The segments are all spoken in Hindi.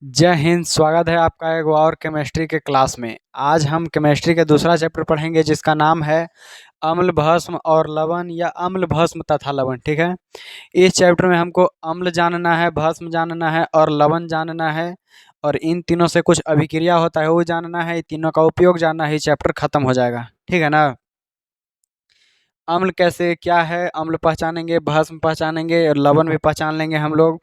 जय हिंद। स्वागत है आपका एक और केमिस्ट्री के क्लास में। आज हम केमिस्ट्री के दूसरा चैप्टर पढ़ेंगे जिसका नाम है अम्ल भस्म और लवण या अम्ल भस्म तथा लवण। ठीक है। इस चैप्टर में हमको अम्ल जानना है, भस्म जानना है और लवण जानना है, और इन तीनों से कुछ अभिक्रिया होता है वो जानना है। इन तीनों का उपयोग जानना है, चैप्टर खत्म हो जाएगा। ठीक है ना। अम्ल कैसे क्या है, अम्ल पहचानेंगे, भस्म पहचानेंगे और लवण भी पहचान लेंगे हम लोग।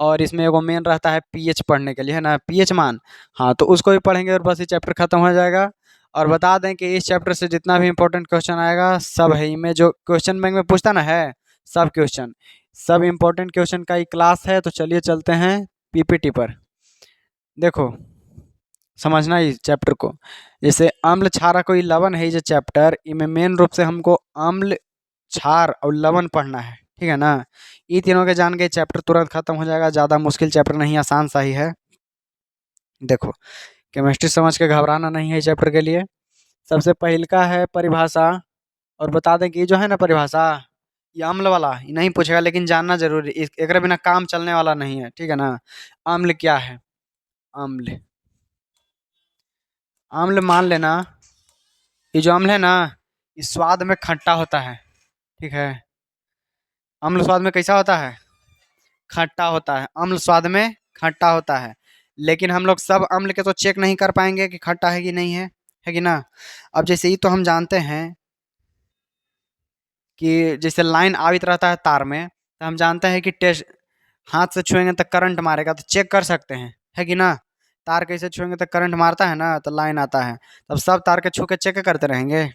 और इसमें एगो मेन रहता है पीएच पढ़ने के लिए, है ना, पीएच मान। हाँ, तो उसको भी पढ़ेंगे और बस ये चैप्टर खत्म हो जाएगा। और बता दें कि इस चैप्टर से जितना भी इंपॉर्टेंट क्वेश्चन आएगा सब है इनमें, जो क्वेश्चन बैंक में पूछता ना है, सब क्वेश्चन, सब इंपॉर्टेंट क्वेश्चन का ही क्लास है। तो चलिए चलते हैं पीपीटी पर। देखो, समझना इस चैप्टर को। जैसे अम्ल क्षारक कोई लवण है, ये जो चैप्टर इनमें मेन रूप से हमको अम्ल, क्षार और लवण पढ़ना है। ठीक है ना। ये तीनों के जान के चैप्टर तुरंत खत्म हो जाएगा। ज़्यादा मुश्किल चैप्टर नहीं, आसान सा ही है। देखो, केमिस्ट्री समझ के घबराना नहीं है इस चैप्टर के लिए। सबसे पहल का है परिभाषा। और बता दें कि ये जो है ना परिभाषा, ये अम्ल वाला ये नहीं पूछेगा, लेकिन जानना जरूरी, एक बिना काम चलने वाला नहीं है। ठीक है ना। अम्ल क्या है? अम्ल, अम्ल मान लेना, ये जो अम्ल है ना, ये स्वाद में खट्टा होता है। ठीक है। अम्ल स्वाद में कैसा होता है? खट्टा होता है। अम्ल स्वाद में खट्टा होता है। लेकिन हम लोग सब अम्ल के तो चेक नहीं कर पाएंगे कि खट्टा है कि नहीं है कि ना। अब जैसे ही तो हम जानते हैं कि जैसे लाइन आवित रहता है तार में, तो हम जानते हैं कि टेस्ट, हाथ से छुएंगे तो करंट मारेगा, तो चेक कर सकते हैं, है कि ना। तार कैसे छुएंगे तो करंट मारता है ना, तो लाइन आता है। तब सब तार के छू के चेक करते रहेंगे?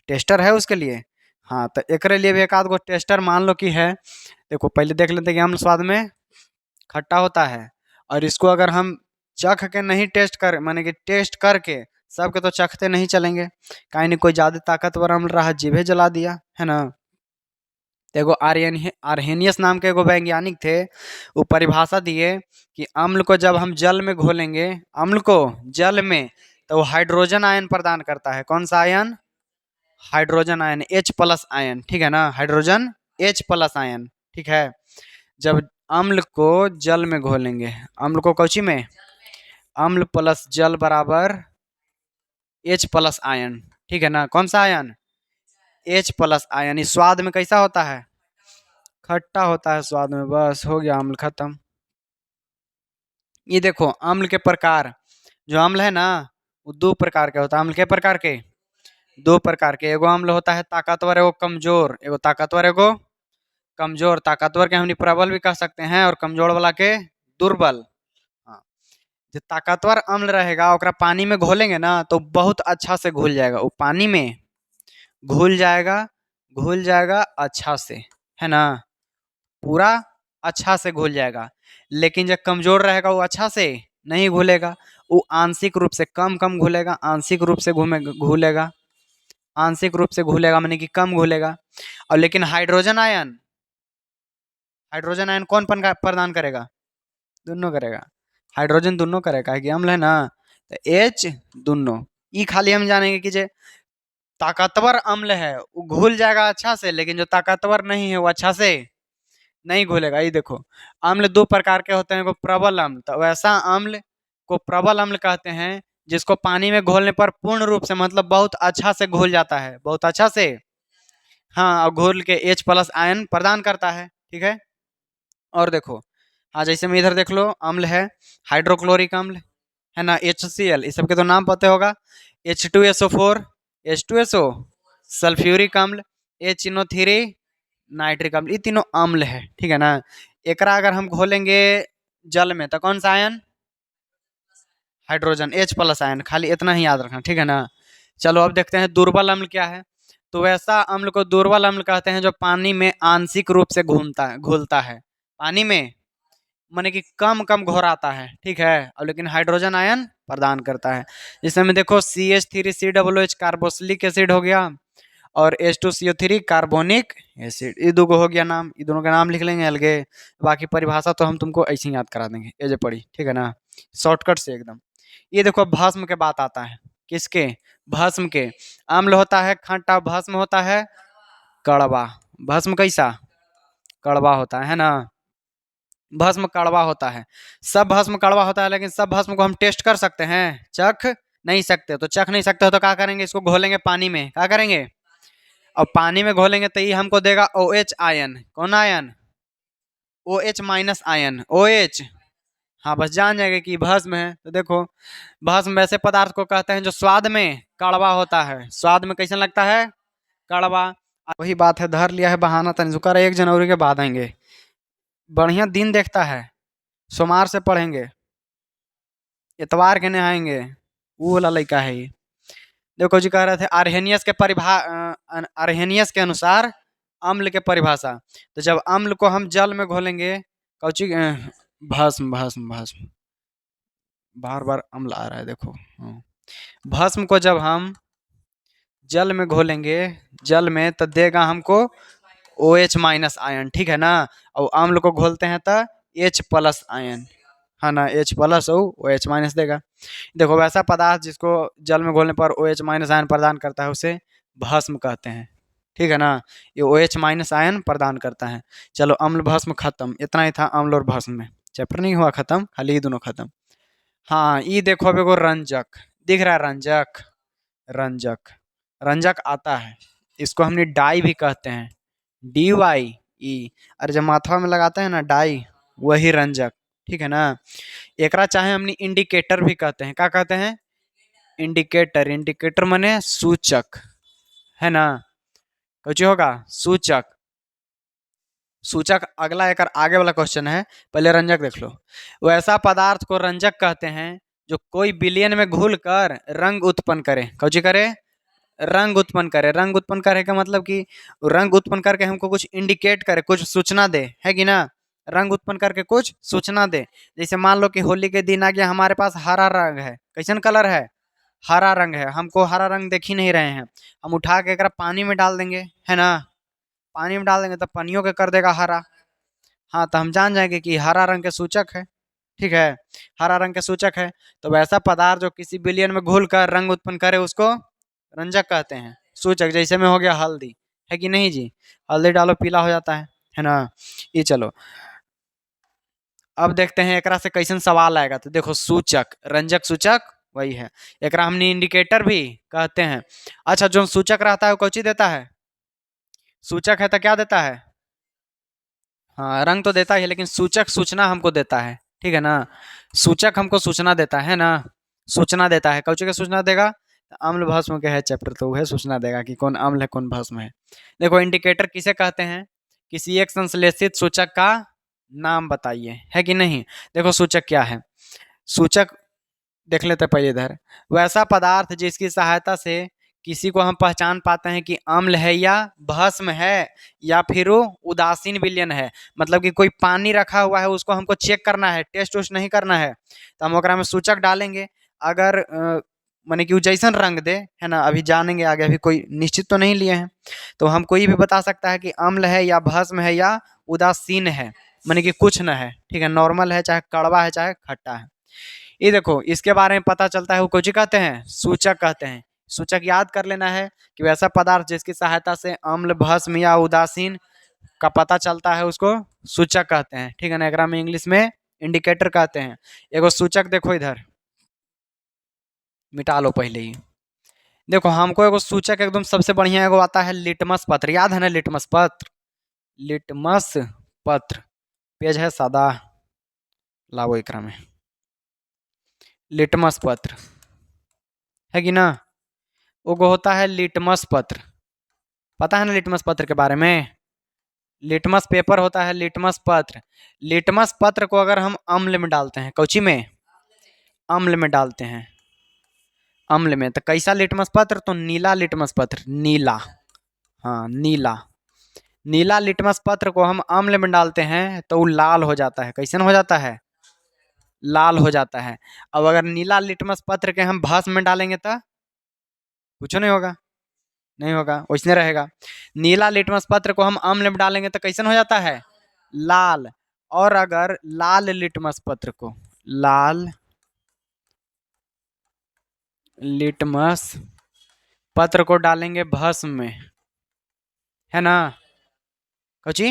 टेस्टर है उसके लिए। हाँ, तो एक लिए भी एक आध गो टेस्टर मान लो कि है। देखो, पहले देख लेते हैं कि अम्ल स्वाद में खट्टा होता है। और इसको अगर हम चख के नहीं टेस्ट कर, माने कि टेस्ट करके, सबके तो चखते नहीं चलेंगे, कहीं नहीं कोई ज्यादा ताकतवर अम्ल रहा, जीभे जला दिया, है ना। तो एगो आर्हेनियस नाम के एगो वैज्ञानिक थे, वो परिभाषा दिए कि अम्ल को जब हम जल में घोलेंगे, अम्ल को जल में, तो वो हाइड्रोजन आयन प्रदान करता है। कौन सा ion? Hydrogen ion, H+ ion. ठीक है ना, हाइड्रोजन H+ आयन। ठीक है। जब अम्ल को जल में घोलेंगे, अम्ल को कौची में, अम्ल प्लस जल बराबर H+ आयन। ठीक है ना। कौन सा आयन? H+ ion. इस स्वाद में कैसा होता है? खट्टा होता है स्वाद में। बस हो गया, अम्ल खत्म। ये देखो अम्ल के प्रकार, जो अम्ल है ना, वो दो प्रकार के होता है। अम्ल के प्रकार के, दो प्रकार के। एगो अम्ल होता है ताकतवर, एगो कमजोर। एगो ताकतवर, एगो कमजोर। ताकतवर के हम प्रबल भी कह सकते हैं, और कमजोर वाला के दुर्बल। हाँ। जो ताकतवर अम्ल रहेगा ओकरा पानी में घोलेंगे ना, तो बहुत अच्छा से घुल जाएगा, वो पानी में घुल जाएगा, घुल जाएगा अच्छा से, है ना, पूरा अच्छा से घुल जाएगा। लेकिन जो कमजोर रहेगा वो अच्छा से नहीं घुलेगा, वो आंशिक रूप से कम कम घुलेगा, आंशिक रूप से घुलेगा, आंशिक रूप से घुलेगा, माने कि कम घुलेगा। और लेकिन हाइड्रोजन आयन, हाइड्रोजन आयन कौन प्रदान करेगा? दोनों करेगा। हाइड्रोजन दोनों करेगा, कि अम्ल है ना, तो एच दोनों। ई खाली हम जानेंगे कि जो ताकतवर अम्ल है वो घुल जाएगा अच्छा से, लेकिन जो ताकतवर नहीं है वो अच्छा से नहीं घुलेगा। ये देखो, अम्ल दो प्रकार के होते हैं, को प्रबल अम्ल, तो वैसा अम्ल को प्रबल अम्ल कहते हैं जिसको पानी में घोलने पर पूर्ण रूप से, मतलब बहुत अच्छा से घुल जाता है, बहुत अच्छा से। हाँ, और घोल के H+ आयन प्रदान करता है। ठीक है। और देखो, हाँ, जैसे में इधर देख लो, अम्ल है हाइड्रोक्लोरिक अम्ल, है ना, HCl, इस सबके तो नाम पता होगा। H2SO4, H2SO, सल्फ्यूरिक अम्ल, HNO3, नाइट्रिक अम्ल, ये तीनों अम्ल है। ठीक है ना। एकरा अगर हम घोलेंगे जल में, तो कौन सा आयन? Hydrogen H+ ion. खाली इतना ही याद रखना, ठीक है ना। चलो अब देखते हैं दुर्बल अम्ल क्या है। तो वैसा अम्ल को दुर्बल अम्ल कहते हैं जो पानी में आंशिक रूप से घूमता है, घुलता है पानी में, माने कि कम कम घोराता है। ठीक है। और लेकिन हाइड्रोजन आयन प्रदान करता है। जिसमें में देखो CH3COOH कार्बोक्सिलिक एसिड हो गया, और H2CO3 कार्बोनिक एसिड, ये दो हो गया नाम, ये दोनों का नाम लिख लेंगे अलगे। बाकी परिभाषा तो हम तुमको ऐसे ही याद करा देंगे, ये जो पढ़ी, ठीक है ना, शॉर्टकट से एकदम। ये देखो भस्म के बात आता है। किसके? भस्म के। अम्ल होता है खट्टा, भस्म होता है कड़वा। भस्म कैसा? कड़वा होता है ना। भस्म कड़वा होता है। सब भस्म कड़वा होता है, लेकिन सब भस्म को हम टेस्ट कर सकते हैं, चख नहीं सकते। तो चख नहीं सकते हो तो क्या करेंगे, इसको घोलेंगे पानी में, क्या करेंगे, और पानी में घोलेंगे तो ये हमको देगा OH आयन। कौन ion, OH minus ion, OH। हाँ बस जान जाएंगे कि भस्म है। तो देखो, भस्म वैसे पदार्थ को कहते हैं जो स्वाद में कड़वा होता है। स्वाद में कैसा लगता है, कड़वा। वही बात है, धर लिया है बहाना, तनी शुक्र है 1 जनवरी के बाद आएंगे। बढ़िया दिन देखता है, सोमवार से पढ़ेंगे, इतवार के नहाएंगे, वो वाला लड़का है ये। देखो जी, कह रहे थे आर्हेनियस के अनुसार अम्ल के परिभाषा। तो जब अम्ल को हम जल में घोलेंगे, कौची भस्म भस्म भस्म, बार बार अम्ल आ रहा है देखो। हाँ। भस्म को जब हम जल में घोलेंगे, जल में, तो देगा हमको OH माइनस आयन, ठीक है ना। और अम्ल को घोलते हैं तो H प्लस आयन, है ना, H प्लस और OH माइनस देगा। देखो, वैसा पदार्थ जिसको जल में घोलने पर OH माइनस आयन प्रदान करता है उसे भस्म कहते हैं, ठीक है ना। ये OH माइनस आयन प्रदान करता है। चलो, अम्ल भस्म खत्म, इतना ही था अम्ल और भस्म में। चैप्टर नहीं हुआ खत्म, खाली ये दोनों खत्म। हाँ, ये देखो अब एगो रंजक दिख रहा है, रंजक, रंजक, रंजक आता है। इसको हमने डाई भी कहते हैं, DYE। अरे जब माथवा में लगाते हैं ना डाई, वही रंजक, ठीक है ना। एकरा चाहे हमने इंडिकेटर भी कहते हैं, क्या कहते हैं, इंडिकेटर। इंडिकेटर माने सूचक, है ना, कुछ होगा सूचक। सूचक अगला एक आगे वाला क्वेश्चन है, पहले रंजक देख लो। वैसा पदार्थ को रंजक कहते हैं जो कोई विलयन में घुल कर रंग उत्पन्न करे। कौची करे, रंग उत्पन्न करे। रंग उत्पन्न करे का मतलब कि रंग उत्पन्न करके हमको कुछ इंडिकेट करे, कुछ सूचना दे, है कि ना। रंग उत्पन्न करके कुछ सूचना दे। जैसे मान लो कि होली के दिन आ गया, हमारे पास हरा रंग है। कैसन कलर है, हरा रंग है। हमको हरा रंग देख ही नहीं रहे हैं, हम उठा के एकरा पानी में डाल देंगे, है ना। पानी में डाल देंगे तो पानियों के कर देगा हरा। हाँ, तो हम जान जाएंगे कि हरा रंग के सूचक है, ठीक है, हरा रंग के सूचक है। तो वैसा पदार्थ जो किसी विलयन में घुल कर रंग उत्पन्न करे उसको रंजक कहते हैं। सूचक जैसे में हो गया हल्दी, है कि नहीं जी, हल्दी डालो पीला हो जाता है ना। ये चलो, अब देखते हैं एकरा से कैसन सवाल आएगा। तो देखो, सूचक, रंजक, सूचक वही है। एकरा हमने इंडिकेटर भी कहते हैं। अच्छा, जो सूचक रहता है वो कौची देता है, सूचक है तो क्या देता है, हाँ रंग तो देता ही है, लेकिन सूचक सूचना हमको देता है, ठीक है ना। सूचक हमको सूचना देता है ना, सूचना देता है। कौची का सूचना देगा, अम्ल भस्म के है चैप्टर, तो वह सूचना देगा कि कौन अम्ल है कौन भस्म है। देखो, इंडिकेटर किसे कहते हैं, किसी एक संश्लेषित सूचक का नाम बताइए, है कि नहीं। देखो, सूचक क्या है, सूचक देख लेते हैं पहले इधर। वैसा पदार्थ जिसकी सहायता से किसी को हम पहचान पाते हैं कि अम्ल है या भस्म है, या फिर वो उदासीन विलयन है। मतलब कि कोई पानी रखा हुआ है, उसको हमको चेक करना है, टेस्ट वेस्ट नहीं करना है, तो हम ओकरा में सूचक डालेंगे। अगर माने कि वो जैसन रंग दे, है ना, अभी जानेंगे आगे, अभी कोई निश्चित तो नहीं लिए हैं। तो हम कोई भी बता सकता है कि अम्ल है या भस्म है या उदासीन है, माने कि कुछ न है, ठीक है, नॉर्मल है, चाहे कड़वा है चाहे खट्टा है। ये देखो, इसके बारे में पता चलता है, वो कुछ कहते हैं, सूचक कहते हैं। सूचक याद कर लेना है कि वैसा पदार्थ जिसकी सहायता से अम्ल, भस्म या उदासीन का पता चलता है उसको सूचक कहते हैं, ठीक है ना। एकरा में इंग्लिश में इंडिकेटर कहते हैं। एगो सूचक देखो इधर, मिटा लो पहले ही। देखो, हमको एगो सूचक एकदम सबसे बढ़िया एगो आता है, लिटमस पत्र, याद है ना, लिटमस पत्र, लिटमस पत्र, पेज है सादा, लाओ एकरा में, लिटमस पत्र, है कि ना। वो होता है लिटमस पत्र, पता है ना लिटमस पत्र के बारे में। लिटमस पेपर होता है, लिटमस पत्र। लिटमस पत्र को अगर हम अम्ल में डालते हैं, कौची में, अम्ल में डालते हैं, अम्ल में, तो कैसा लिटमस पत्र, तो नीला लिटमस पत्र, नीला, हाँ नीला। नीला लिटमस पत्र को हम अम्ल में डालते हैं तो वो लाल हो जाता है। कैसन हो जाता है, लाल हो जाता है। अब अगर नीला लिटमस पत्र के हम भस्म में डालेंगे तो कुछ नहीं होगा, नहीं होगा, वैसने रहेगा। नीला लिटमस पत्र को हम अम्ल में डालेंगे तो कैसन हो जाता है, लाल। और अगर लाल लिटमस पत्र को, लाल लिटमस पत्र को डालेंगे भस्म में, है ना, कौची,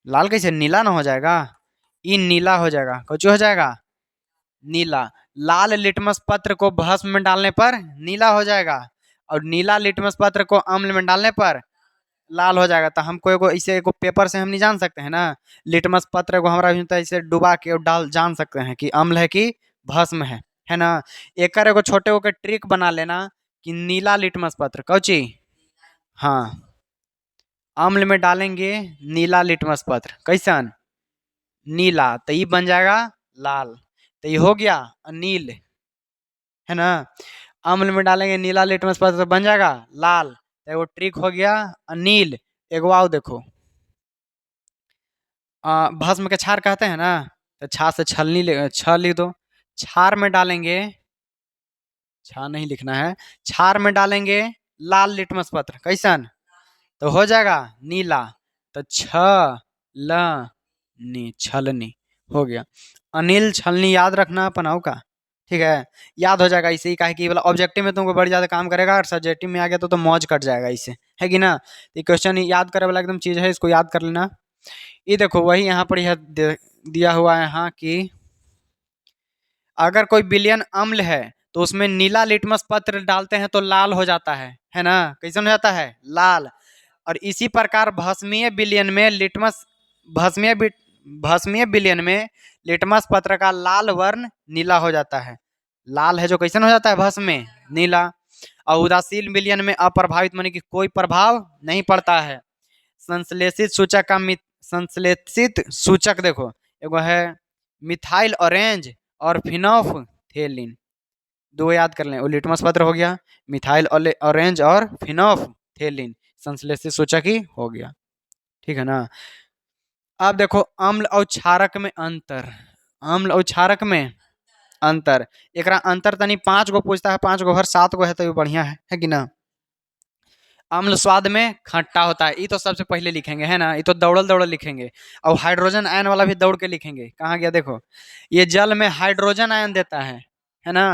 लाल कैसे, नीला ना हो जाएगा, ई नीला हो जाएगा, कुछ हो जाएगा नीला। लाल लिटमस पत्र को भस्म में डालने पर नीला हो जाएगा, और नीला लिटमस पत्र को अम्ल में डालने पर लाल हो जाएगा। तो हमको एगो इसे एगो पेपर से हम नहीं जान सकते हैं ना, लिटमस पत्र को हमारा यूं तो इसे डुबा के डाल जान सकते हैं कि अम्ल है कि भस्म है ना। एक एगो छोटे को ट्रिक बना लेना कि नीला लिटमस पत्र कौची, हाँ, अम्ल में डालेंगे नीला लिटमस पत्र, कैसन, नीला, तो ये बन जाएगा लाल, तो ये हो गया अनील, है ना। अम्ल में डालेंगे नीला लिटमस पत्र तो बन जाएगा लाल, तो एगो ट्रिक हो गया अनील। एगो आओ देखो, भस्म के क्षार कहते हैं ना, तो छा से छलनी छ लिख दो। क्षार में डालेंगे, छा नहीं लिखना है, क्षार में डालेंगे लाल लिटमस पत्र, कैसन, तो हो जाएगा नीला, तो छ ल नी, छलनी हो गया। अनिल छलनी याद रखना अपनाओ का, ठीक है, याद हो जाएगा इसे ही, काहे कि वाला ऑब्जेक्टिव में तुमको बड़ी ज्यादा काम करेगा, और सब्जेक्टिव में आ गया तो मौज कट जाएगा इससे, है कि ना। ये क्वेश्चन याद करे वाला एकदम चीज है, इसको याद कर लेना। ये देखो वही यहाँ पर यह दिया हुआ है यहाँ कि अगर कोई विलयन अम्ल है तो उसमें नीला लिटमस पत्र डालते हैं तो लाल हो जाता है ना, कैसन हो जाता है, लाल। और इसी प्रकार भस्मीय विलयन में लिटमस, भस्मीय भस्मीय विलयन में लिटमस पत्र का लाल वर्ण नीला हो जाता है, लाल है जो कैसन हो जाता है भस्म में, नीला। और उदासीन विलयन में अप्रभावित माने कि कोई प्रभाव नहीं पड़ता है। संश्लेषित सूचक का संश्लेषित सूचक देखो, एगो है मिथाइल ऑरेंज और फिनोल्फथेलिन, दो याद कर लें, वो लिटमस पत्र हो गया, मिथाइल ऑरेंज और फिनोल्फथेलिन संश्लेषित सूचक ही हो गया, ठीक है ना। अब देखो अम्ल और क्षारक में अंतर, अम्ल और क्षारक में अंतर, एकरा अंतर तनी 5 गो पूछता है, 5 गो हर 7 गो है तो बढ़िया है कि ना। अम्ल स्वाद में खट्टा होता है, ये तो सबसे पहले लिखेंगे, है ना, ये तो दौड़ल दौड़ल लिखेंगे। और हाइड्रोजन आयन वाला भी दौड़ के लिखेंगे, कहाँ गया देखो, ये जल में हाइड्रोजन आयन देता है ना।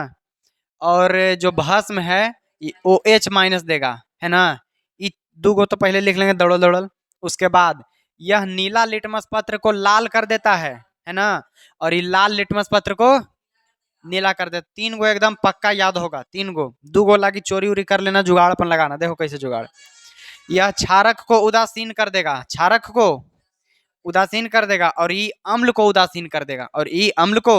और जो भस्म है ये OH- देगा, है ना। ये दो गो तो पहले लिख लेंगे दौड़ल दौड़ल। उसके बाद यह नीला लिटमस पत्र को लाल कर देता है ना, और ये लाल लिटमस पत्र को नीला कर दे। 3 गो एकदम पक्का याद होगा, 3 गो, 2 गो लागी चोरी उरी कर लेना, जुगाड़ अपन लगाना, देखो कैसे जुगाड़। यह क्षारक को उदासीन कर देगा, क्षारक को उदासीन कर देगा, और ये अम्ल को उदासीन कर देगा, और ये अम्ल को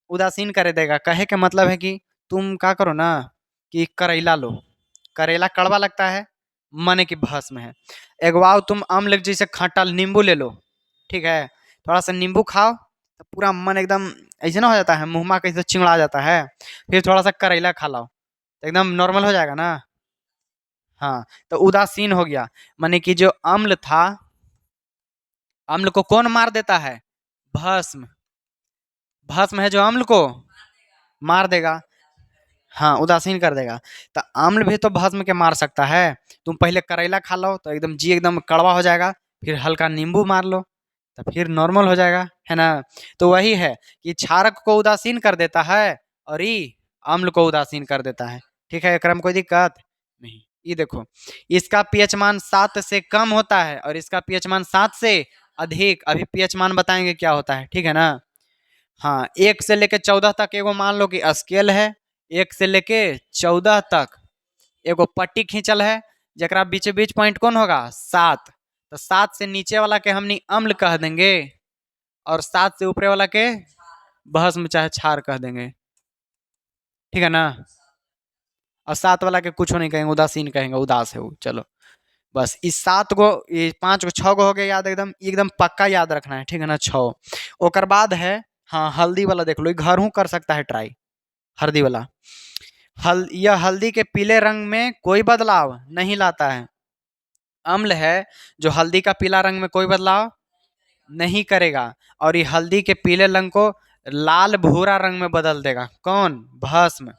उदासीन कर देगा। कहे के मतलब है कि तुम क्या करो ना, कि करेला लो, करेला कड़वा लगता है, माने कि भस्म है। एगो आओ तुम अम्ल जैसे खट्टा नींबू ले लो, ठीक है, थोड़ा सा नींबू खाओ तो पूरा मन एकदम ऐसे ना हो जाता है, मुंह में कैसे चिंगड़ा जाता है। फिर थोड़ा सा करेला खा लो तो एकदम नॉर्मल हो जाएगा ना। हाँ, तो उदासीन हो गया, माने कि जो अम्ल था, अम्ल को कौन मार देता है, भस्म, भस्म है जो अम्ल को मार देगा, हाँ, उदासीन कर देगा। तो अम्ल भी तो भस्म के मार सकता है। तुम पहले करेला खा लो तो एकदम जी एकदम कड़वा हो जाएगा, फिर हल्का नींबू मार लो तो फिर नॉर्मल हो जाएगा, है ना। तो वही है कि क्षारक को उदासीन कर देता है और ये अम्ल को उदासीन कर देता है, ठीक है, क्रम कोई दिक्कत नहीं। ये देखो, इसका पीएच मान 7 से कम होता है और इसका पीएच मान 7 से अधिक। अभी पीएच मान बताएंगे क्या होता है, ठीक है ना। हाँ, 1 से लेके 14 तक एगो मान लो कि स्केल है, 1 से लेके 14 तक एगो पट्टी खींचल है, जरा बीच बीच पॉइंट कौन होगा, 7। तो 7 से नीचे वाला के हमनी अम्ल कह देंगे, और 7 से ऊपर वाला के भस्म चाहे क्षार कह देंगे, ठीक है ना। और 7 वाला के कुछ नहीं कहेंगे, उदासीन कहेंगे, उदास है वो। चलो बस इस 7 गो, ये 5 गो 6 गो हो गए याद, एकदम एकदम पक्का याद रखना है, ठीक है ना, 6। ओकर बाद है, हाँ, हल्दी वाला देख लो, घर हूँ कर सकता है ट्राई, हल्दी वाला। यह हल्दी के पीले रंग में कोई बदलाव नहीं लाता है, अम्ल है जो हल्दी का पीला रंग में कोई बदलाव नहीं करेगा, और ये हल्दी के पीले रंग को लाल भूरा रंग में बदल देगा, कौन, भस्म।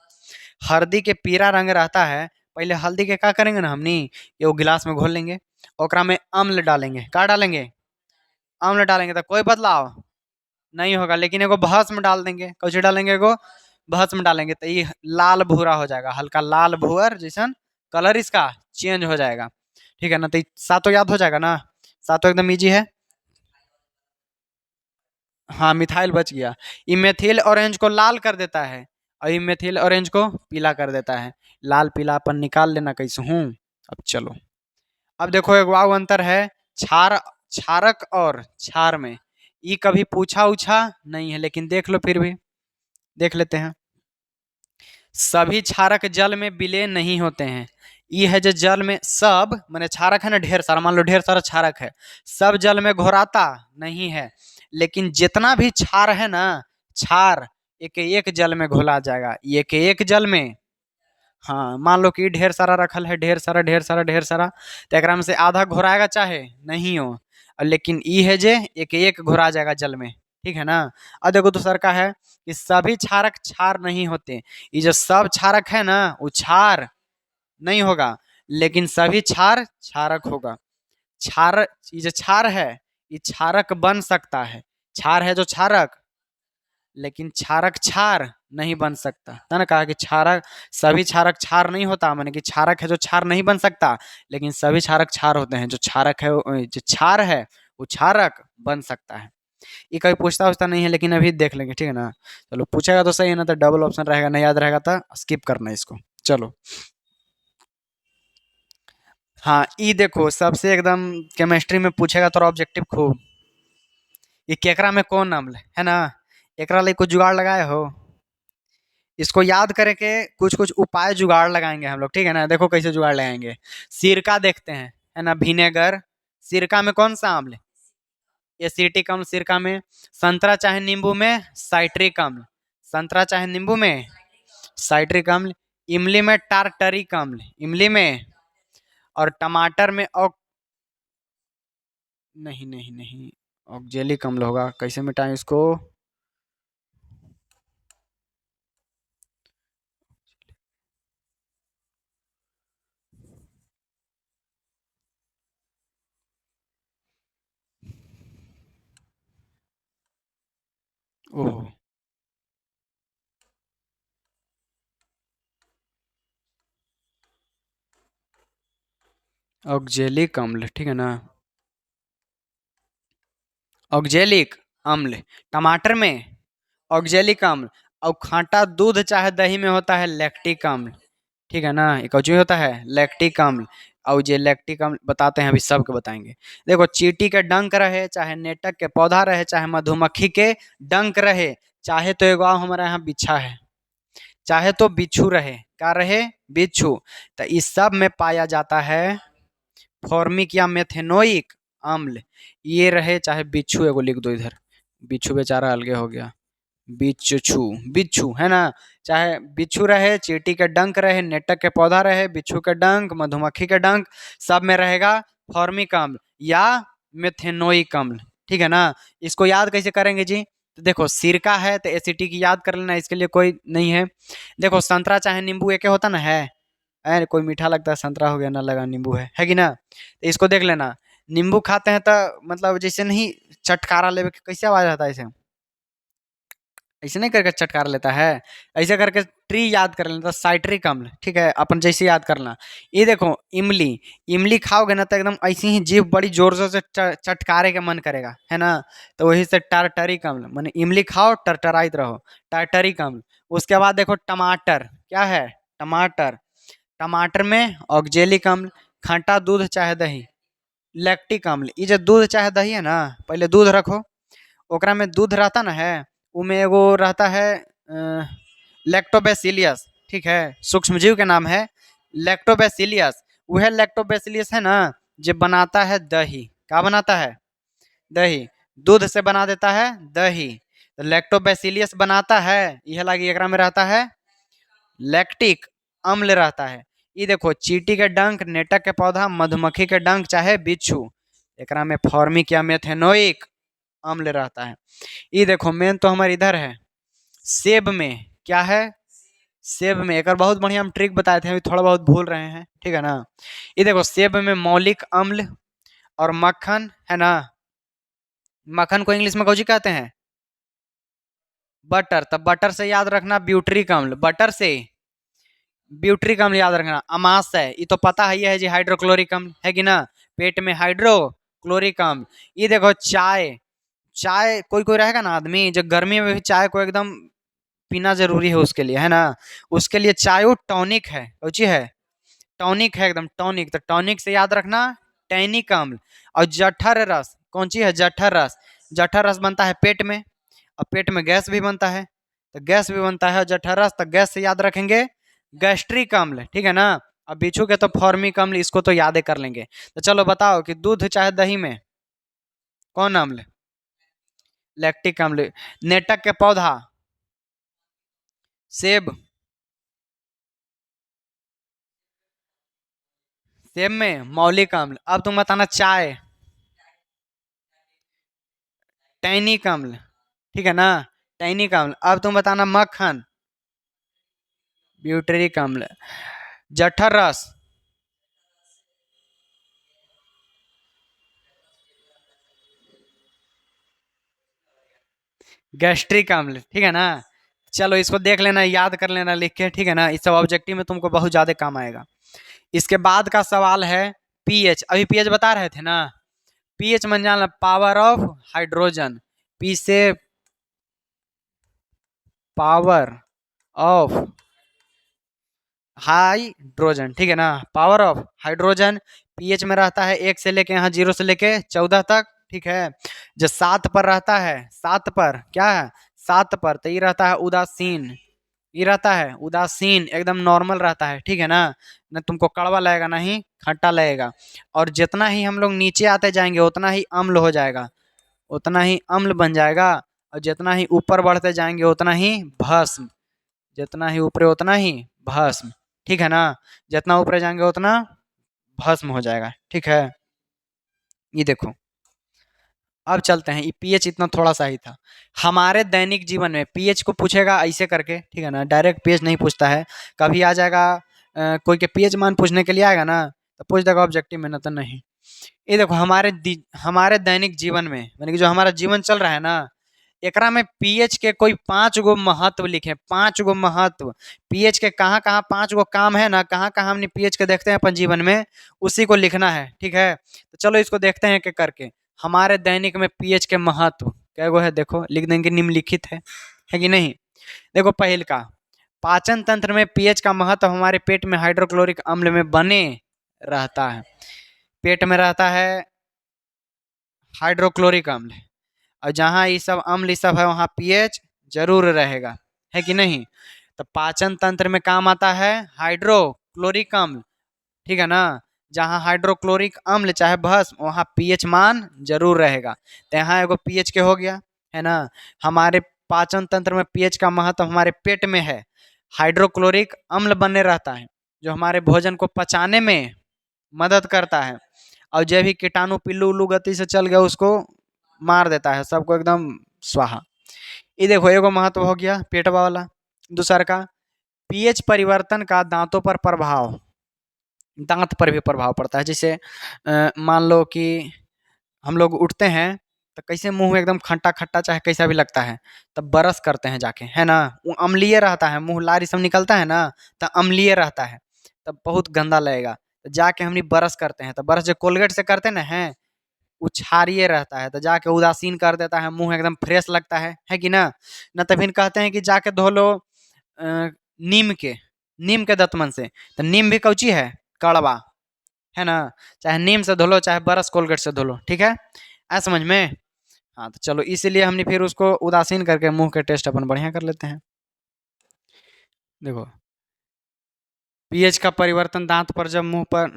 हल्दी के पीला रंग रहता है, पहले हल्दी के क्या करेंगे ना हमनी, ये वो गिलास में घोल लेंगे, ओकरा में अम्ल डालेंगे, क्या डालेंगे, अम्ल डालेंगे, तो कोई बदलाव नहीं होगा। लेकिन एगो भस्म डाल देंगे, कुछ डालेंगे, एगो भस्म डालेंगे, तो ये लाल भूरा हो जाएगा, हल्का लाल भूअर जैसन कलर इसका चेंज हो जाएगा, ठीक है ना। तो सातों याद हो जाएगा ना, सातों एकदम इजी है। हाँ मिथाइल बच गया। इमेथिल ऑरेंज को लाल कर देता है और इमेथिल ऑरेंज को पीला कर देता है। लाल पीला अपन निकाल लेना कैसे हूँ। अब चलो, अब देखो एक वाव अंतर है क्षार, क्षारक और क्षार में। ये कभी पूछा उछा नहीं है लेकिन देख लो फिर भी देख लेते हैं। सभी क्षारक जल में विलीन नहीं होते हैं। ये है जो जल में सब माने क्षारक है ना ढेर सारा, मान लो ढेर सारा क्षारक है, सब जल में घोराता नहीं है, लेकिन जितना भी क्षार है ना, क्षार एक एक जल में घोला जाएगा, एक एक जल में। हाँ मान लो कि ढेर सारा रखल है, ढेर सारा ढेर सारा ढेर सारा, तो एकरा में से आधा घोराएगा चाहे नहीं हो, लेकिन ई है जे एक एक घोरा जाएगा जल में। ठीक है ना। अब देखो दूसर का है कि सभी क्षारक क्षार नहीं होते। ये जो सब क्षारक है ना वो क्षार नहीं होगा, लेकिन सभी क्षार क्षारक होगा। क्षार, ये जो क्षार है ये क्षारक बन सकता है, क्षार है जो क्षारक, लेकिन क्षारक क्षार नहीं बन सकता था ना। कहा कि क्षारक, सभी क्षारक क्षार नहीं होता, माने कि क्षारक है जो क्षार नहीं बन सकता, लेकिन सभी क्षारक क्षार होते हैं। जो क्षारक है जो क्षार है वो क्षारक बन सकता है। ये कभी पूछता उछता नहीं है, लेकिन अभी देख लेंगे ठीक है ना। चलो पूछेगा तो सही है ना, तो डबल ऑप्शन रहेगा, नहीं याद रहेगा तो स्किप करना है इसको। चलो हाँ, ई देखो सबसे एकदम केमिस्ट्री में पूछेगा तो ऑब्जेक्टिव खूब, ये केकरा में कौन अम्ल है ना, एकरा लिए कुछ जुगाड़ लगाए हो। इसको याद करके कुछ कुछ उपाय जुगाड़ लगाएंगे हम लोग, ठीक है ना। देखो कैसे जुगाड़ लगाएंगे। सिरका देखते हैं है ना, विनेगर। सिरका में कौन सा अम्ल, एसिटिक अम्ल सिरका में। संतरा चाहे नींबू में साइट्रिक अम्ल, संतरा चाहे नींबू में साइट्रिक अम्ल। इमली में टार्टरिक अम्ल, इमली में। और टमाटर में नहीं नहीं नहीं, ऑक्जेलिक अम्ल होगा, कैसे मिटाएं इसको। ओह, ऑक्जेलिक अम्ल ठीक है ना, ऑक्जेलिक अम्ल टमाटर में, ऑक्जेलिक अम्ल। और खट्टा दूध चाहे दही में होता है लैक्टिक अम्ल, ठीक है ना। एक और जो होता है लैक्टिक अम्ल। और ये लैक्टिक अम्ल बताते हैं, अभी सबके बताएंगे। देखो चींटी के डंक रहे, चाहे नेटक के पौधा रहे, चाहे मधुमक्खी के डंक रहे, चाहे तो एगो हमारे यहाँ बिच्छा है, चाहे तो बिच्छू रहे, क्या रहे, बिच्छू। तो इस सब में पाया जाता है फॉर्मिक या मेथेनोइक अम्ल। ये रहे चाहे बिच्छू, एगो लिख दो इधर, बिच्छू बेचारा अलगे हो गया, बिच्छू, बिच्छू है ना। चाहे बिच्छू रहे, चींटी के डंक रहे, नेटक के पौधा रहे, बिच्छू के डंक, मधुमक्खी के डंक, सब में रहेगा फॉर्मिक अम्ल या मेथेनोइक अम्ल, ठीक है ना। इसको याद कैसे करेंगे जी, तो देखो सिरका है तो एसिटिक याद कर लेना, इसके लिए कोई नहीं है। देखो संतरा चाहे नींबू एक होता ना है, कोई मीठा लगता है संतरा हो गया ना, लगा नींबू है कि ना। तो इसको देख लेना, नींबू खाते हैं तो मतलब जैसे नहीं चटकारा ले कैसे आवाज आता है ऐसे, ऐसे नहीं करके चटकार लेता है, ऐसे करके ट्री याद कर लेता, साइट्रिक अम्ल, ठीक है अपन जैसे याद करना। ये देखो इमली, इमली खाओगे ना तो एकदम ऐसे ही जीभ बड़ी जोर जोर से चटकारे का मन करेगा है ना। तो वही से टार्टरिक अम्ल, माने इमली खाओ टरटराइत रहो, टार्टरिक अम्ल। उसके बाद देखो टमाटर, क्या है, टमाटर, टमाटर में ऑक्जेलिक अम्ल। खट्टा दूध चाहे दही लैक्टिक अम्ल। ये जो दूध चाहे दही है ना, पहले दूध रखो, ओकरा में दूध रहता ना है, उमें एगो रहता है लैक्टोबैसिलियस, ठीक है, सूक्ष्म जीव के नाम है लैक्टोबैसिलियस। वह लैक्टोबैसिलियस है ना जो बनाता है दही, क्या बनाता है, दही, दूध से बना देता है दही। तो लैक्टोबैसिलियस बनाता है, यह लागी एकरा में रहता है लैक्टिक अम्ल रहता है। ये देखो चींटी के डंक, नेटक के पौधा, मधुमक्खी के डंक चाहे बिच्छू, एकरा में फॉर्मिक या मेथेनोइक अम्ल रहता है। ये देखो मेन तो हमारे इधर है सेब में, क्या है, सेब में एक और बहुत बढ़िया हम ट्रिक बताए थे, अभी थोड़ा बहुत भूल रहे हैं, ठीक है ना। ये देखो सेब में मौलिक अम्ल और मक्खन है ना, मक्खन को इंग्लिश में कौन कहते हैं, बटर। तब बटर से याद रखना ब्यूट्रिक अम्ल, बटर से ब्यूट्रिक अम्ल याद रखना। अमास है, ये तो पता है, ये है जी हाइड्रोक्लोरिक अम्ल है कि ना, पेट में हाइड्रोक्लोरिक अम्ल। ये देखो चाय, चाय कोई कोई रहेगा ना आदमी जो गर्मी में भी चाय को एकदम पीना जरूरी है उसके लिए, है ना। उसके लिए चाय टॉनिक है, कौची है, टॉनिक है एकदम टॉनिक। तो टॉनिक से याद रखना टैनिक अम्ल। और जठर रस कौन ची है, जठर रस। जठर रस बनता है पेट में, और पेट में गैस भी बनता है, तो गैस भी बनता है जठर रस, तो गैस से याद रखेंगे गैस्ट्रिक अम्ल, ठीक है ना। अब बिच्छू के तो फॉर्मिक अम्ल, इसको तो याद कर लेंगे। तो चलो बताओ कि दूध चाहे दही में कौन अम्ल, लैक्टिक अम्ल। नेटक के पौधा, सेब, सेब में मौलिक अम्ल। अब तुम बताना चाय, टैनिक अम्ल, ठीक है ना, टैनिक अम्ल। अब तुम बताना मक्खन, ब्यूटेरिक अम्ल। जठर रस, गैस्ट्रिक अम्ल, ठीक है ना। चलो इसको देख लेना, याद कर लेना लिख के, ठीक है ना। इस सब ऑब्जेक्टिव में तुमको बहुत ज्यादा काम आएगा। इसके बाद का सवाल है पीएच। अभी पीएच बता रहे थे ना, पीएच मन जाना पावर ऑफ हाइड्रोजन। पी से पावर ऑफ हाइड्रोजन, ठीक है ना, पावर ऑफ हाइड्रोजन। पीएच में रहता है 1 से लेके यहाँ 0 से लेके 14 तक, ठीक है। जो 7 पर रहता है, 7 पर क्या है, 7 पर, तो ये रहता है उदासीन। ये रहता है उदासीन, एकदम नॉर्मल रहता है, ठीक है ना। न तुमको कड़वा लगेगा ना ही खट्टा लगेगा। और जितना ही हम लोग नीचे आते जाएंगे उतना ही अम्ल हो जाएगा, उतना ही अम्ल बन जाएगा। और जितना ही ऊपर बढ़ते जाएंगे उतना ही भस्म, जितना ही ऊपर उतना ही भस्म, ठीक है ना। जितना ऊपर जाएंगे उतना भस्म हो जाएगा, ठीक है। ये देखो, अब चलते हैं, ये पीएच इतना थोड़ा सा ही था। हमारे दैनिक जीवन में पीएच को पूछेगा ऐसे करके, ठीक है ना, डायरेक्ट पीएच नहीं पूछता है। कभी आ जाएगा कोई के पीएच मान पूछने के लिए आएगा ना, तो पूछ देगा ऑब्जेक्टिव में, ना तो नहीं। ये देखो हमारे दैनिक जीवन में, यानी कि जो हमारा जीवन चल रहा है ना, एकरा में पीएच के कोई 5 गो महत्व लिखे, 5 गो महत्व। पीएच के कहाँ कहाँ 5 गो काम है ना, कहाँ कहाँ हमने पीएच के देखते हैं अपन जीवन में, उसी को लिखना है, ठीक है। तो चलो इसको देखते हैं कि करके हमारे दैनिक में पीएच के महत्व क्या गो है, देखो लिख देंगे, निम्नलिखित है कि नहीं। देखो पहल का, पाचन तंत्र में पीएच का महत्व हमारे पेट में हाइड्रोक्लोरिक अम्ल में बने रहता है। पेट में रहता है हाइड्रोक्लोरिक अम्ल, और जहाँ ये सब अम्ल ये सब है वहाँ पीएच जरूर रहेगा, है कि नहीं। तो पाचन तंत्र में काम आता है हाइड्रोक्लोरिक अम्ल, ठीक है ना। जहाँ हाइड्रोक्लोरिक अम्ल चाहे भस्म वहाँ पीएच मान जरूर रहेगा। तो यहाँ एगो पीएच के हो गया, है ना। हमारे पाचन तंत्र में पीएच का महत्व हमारे पेट में है, हाइड्रोक्लोरिक अम्ल बने रहता है, जो हमारे भोजन को पचाने में मदद करता है। और जो भी कीटाणु पिल्लू उल्लू गति से चल गया उसको मार देता है, सबको एकदम स्वाहा। ये देखो एगो महत्व हो गया पेटवा वाला। दूसरा का, पीएच परिवर्तन का दांतों पर प्रभाव, दांत पर भी प्रभाव पड़ता है। जैसे मान लो कि हम लोग उठते हैं तो कैसे मुंह में एकदम खट्टा खट्टा चाहे कैसा भी लगता है, तब ब्रश करते हैं जाके, है ना। वो अम्लीय रहता है, मुंह लार सब निकलता है ना, तो अम्लीय रहता है, तब बहुत गंदा लगेगा। तो जाके हमने ब्रश करते हैं, तो ब्रश जो कोलगेट से करते ना है, वो क्षारीय रहता है, तो जाके उदासीन कर देता है, मुंह एकदम फ्रेश लगता है कि ना। न तो फिर कहते हैं कि जाके धो लो नीम के, नीम के दतमन से, तो नीम भी कौची है, कड़वा, है ना। चाहे नीम से धो लो चाहे ब्रश कोलगेट से धो लो, ठीक है, आ समझ में। हाँ तो चलो इसीलिए हमने फिर उसको उदासीन करके मुंह के टेस्ट अपन बढ़िया कर लेते हैं। देखो पीएच का परिवर्तन दांत पर, जब मुंह पर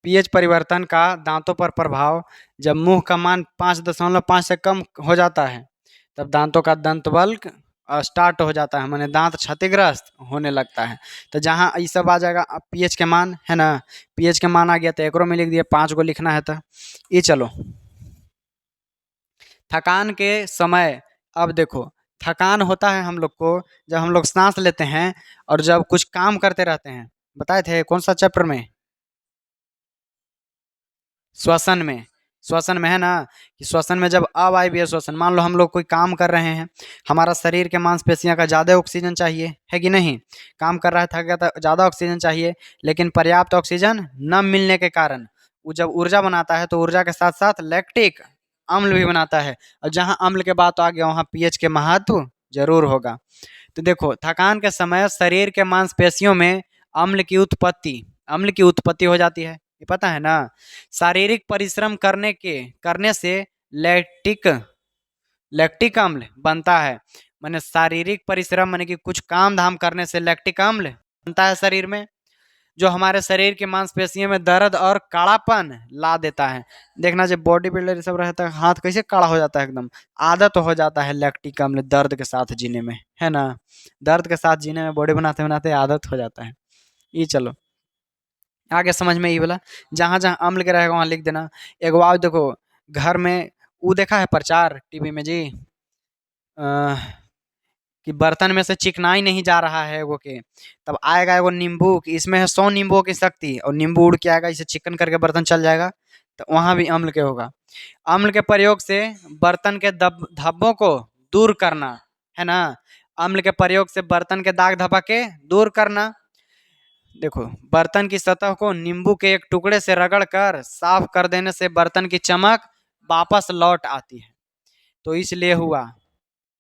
पीएच परिवर्तन का दांतों पर प्रभाव, जब मुंह का मान 5.5 से कम हो जाता है तब दांतों का दंत बल्क स्टार्ट हो जाता है, माने दांत क्षतिग्रस्त होने लगता है। तो जहाँ ये सब आ जाएगा अब पीएच के मान, है ना, पीएच के मान आ गया तो एकरो में लिख दिया, 5 गो लिखना है। तो ये चलो थकान के समय, अब देखो थकान होता है हम लोग को जब हम लोग सांस लेते हैं और जब कुछ काम करते रहते हैं, बताए थे कौन सा चैप्टर में, श्वसन में। श्वसन में है ना, कि श्वसन में जब अवायवीय श्वसन, मान लो हम लोग कोई काम कर रहे हैं, हमारा शरीर के मांसपेशियां का ज़्यादा ऑक्सीजन चाहिए, है कि नहीं, काम कर रहा है थक गया तो ज़्यादा ऑक्सीजन चाहिए, लेकिन पर्याप्त ऑक्सीजन न मिलने के कारण वो जब ऊर्जा बनाता है तो ऊर्जा के साथ साथ लैक्टिक अम्ल भी बनाता है। और जहाँ अम्ल के बात आ गया वहाँ पीएच के महत्व जरूर होगा। तो देखो, थकान के समय शरीर के मांसपेशियों में अम्ल की उत्पत्ति अम्ल की उत्पत्ति हो जाती है, ये पता है ना। शारीरिक परिश्रम करने से लैक्टिक लैक्टिक अम्ल बनता है। माने शारीरिक परिश्रम माने कि कुछ काम धाम करने से लैक्टिक अम्ल बनता है शरीर में, जो हमारे शरीर की मांसपेशियों में दर्द और काड़ापन ला देता है। देखना, जब बॉडी बिल्डर सब रहता है हाथ कैसे काड़ा हो जाता है एकदम, आदत हो जाता है लैक्टिक अम्ल दर्द के साथ जीने में, है ना। दर्द के साथ जीने में बॉडी बनाते बनाते आदत हो जाता है। ये चलो आगे समझ में ये बोला। जहां जहां अम्ल के रहेगा वहां लिख देना। एक बार देखो, घर में वो देखा है प्रचार टीवी में जी, कि बर्तन में से चिकनाई नहीं जा रहा है एगो के, तब आएगा एगो नींबू कि इसमें है 100 नींबुओं की शक्ति, और नींबू उड़ के आएगा, इसे चिकन करके बर्तन चल जाएगा। तो वहां भी अम्ल के होगा। अम्ल के प्रयोग से बर्तन के धब्बों को दूर करना, है ना। अम्ल के प्रयोग से बर्तन के दाग धब्बा के दूर करना। देखो, बर्तन की सतह को नींबू के एक टुकड़े से रगड़ कर साफ कर देने से बर्तन की चमक वापस लौट आती है। तो इसलिए हुआ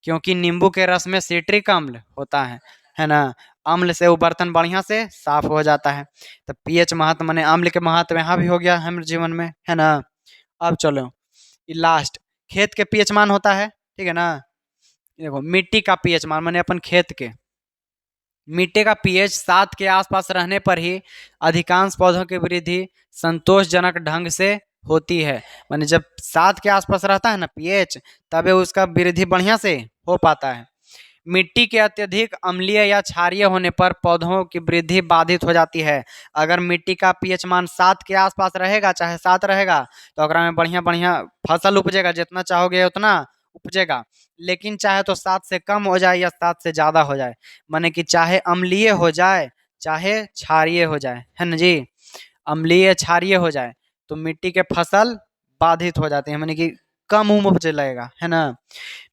क्योंकि नींबू के रस में सिट्रिक अम्ल होता है ना। अम्ल से वो बर्तन बढ़िया से साफ हो जाता है। तो पीएच महत्व माने अम्ल के महत्व यहाँ भी हो गया हमारे जीवन में, है ना। अब चलो लास्ट, खेत के पीएच मान होता है, ठीक है ना। देखो, मिट्टी का पीएच मान माने अपन खेत के मिट्टी का पीएच 7 के आसपास रहने पर ही अधिकांश पौधों की वृद्धि संतोषजनक ढंग से होती है। माने जब 7 के आसपास रहता है ना पीएच, तबे उसका वृद्धि बढ़िया से हो पाता है। मिट्टी के अत्यधिक अम्लीय या क्षारीय होने पर पौधों की वृद्धि बाधित हो जाती है। अगर मिट्टी का पीएच मान 7 के आसपास रहेगा, चाहे 7 रहेगा, तो अगर में बढ़िया बढ़िया फसल उपजेगा, जितना चाहोगे उतना उपजेगा। लेकिन चाहे तो 7 से कम हो जाए या 7 से ज्यादा हो जाए, माने कि चाहे अम्लीय हो जाए चाहे क्षारीय हो जाए, है ना जी। अम्लीय क्षारीय हो जाए तो मिट्टी के फसल बाधित हो जाते हैं, माने कि कम उपज लगेगा, है ना।